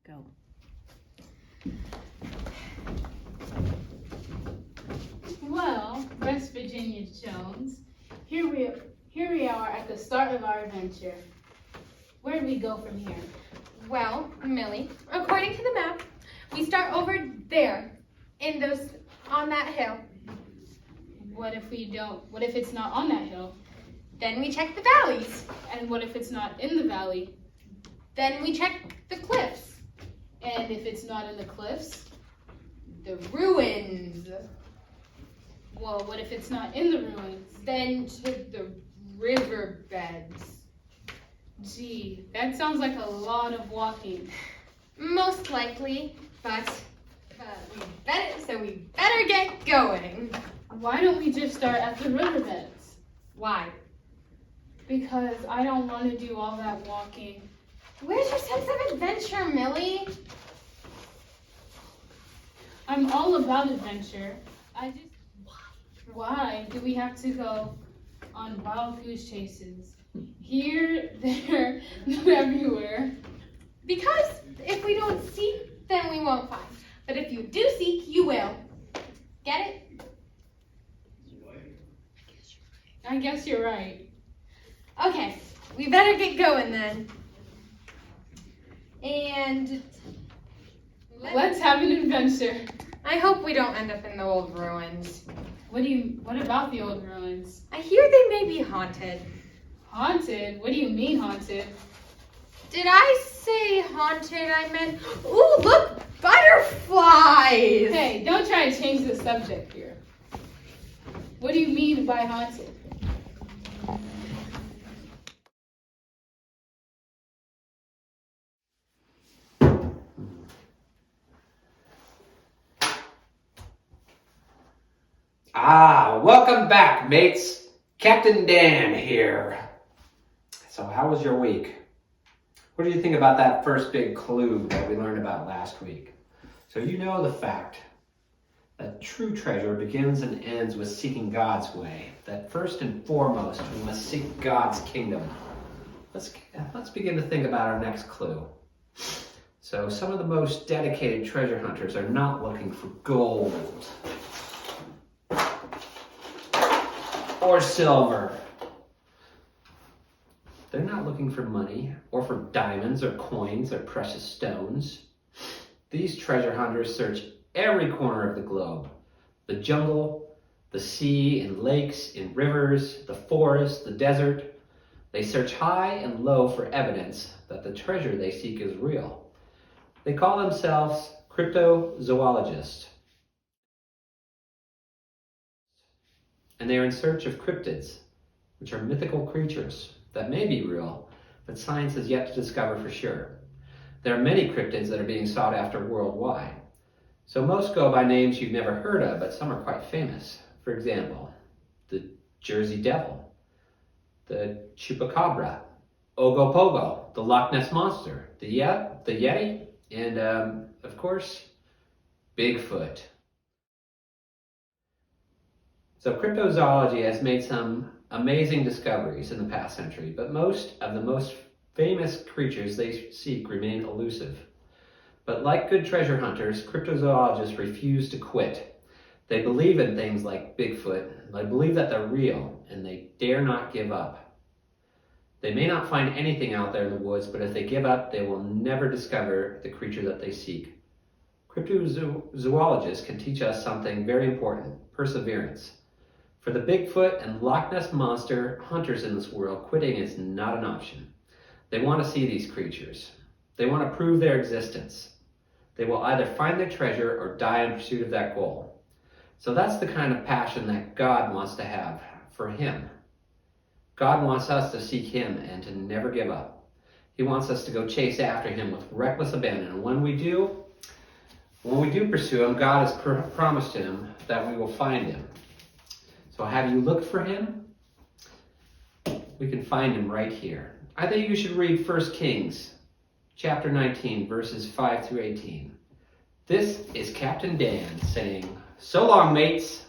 Go. Well, West Virginia Jones, here we are at the start of our adventure. Where do we go from here? Well, Millie, according to the map, we start over there, on that hill. What if we don't? What if it's not on that hill? Then we check the valleys. And what if it's not in the valley? Then we check the cliffs. And if it's not in the cliffs? The ruins. Well, what if it's not in the ruins? Then to the riverbeds. Gee, that sounds like a lot of walking. Most likely, but we better get going. Why don't we just start at the riverbeds? Why? Because I don't want to do all that walking. Where's your sense of adventure, Millie? I'm all about adventure. Why do we have to go on wild goose chases? Here, there, everywhere. Because if we don't seek, then we won't find. But if you do seek, you will. Get it? I guess you're right. Okay, we better get going then. And Let's have an adventure. I hope we don't end up in the old ruins. What about the old ruins? I hear they may be haunted. Haunted? What do you mean haunted? Did I say haunted? I meant, ooh, look, butterflies! Hey, don't try to change the subject here. What do you mean by haunted? Welcome back, mates. Captain Dan here. So how was your week? What do you think about that first big clue that we learned about last week? So you know the fact that true treasure begins and ends with seeking God's way. That first and foremost, we must seek God's kingdom. Let's begin to think about our next clue. So some of the most dedicated treasure hunters are not looking for gold or silver. They're not looking for money or for diamonds or coins or precious stones. These treasure hunters search every corner of the globe. The jungle, the sea, in lakes, in rivers, the forest, the desert. They search high and low for evidence that the treasure they seek is real. They call themselves cryptozoologists. And they are in search of cryptids, which are mythical creatures that may be real, but science has yet to discover for sure. There are many cryptids that are being sought after worldwide. So most go by names you've never heard of, but some are quite famous. For example, the Jersey Devil, the Chupacabra, Ogopogo, the Loch Ness Monster, the Yeti, and of course, Bigfoot. So cryptozoology has made some amazing discoveries in the past century, but most of the most famous creatures they seek remain elusive. But like good treasure hunters, cryptozoologists refuse to quit. They believe in things like Bigfoot, they believe that they're real, and they dare not give up. They may not find anything out there in the woods, but if they give up, they will never discover the creature that they seek. Cryptozoologists can teach us something very important: perseverance. For the Bigfoot and Loch Ness Monster hunters in this world, quitting is not an option. They want to see these creatures. They want to prove their existence. They will either find their treasure or die in pursuit of that goal. So that's the kind of passion that God wants to have for Him. God wants us to seek Him and to never give up. He wants us to go chase after Him with reckless abandon. And when we do pursue Him, God has promised Him that we will find Him. So have you looked for Him? We can find Him right here. I think you should read 1 Kings chapter 19, verses 5 through 18. This is Captain Dan saying, so long, mates.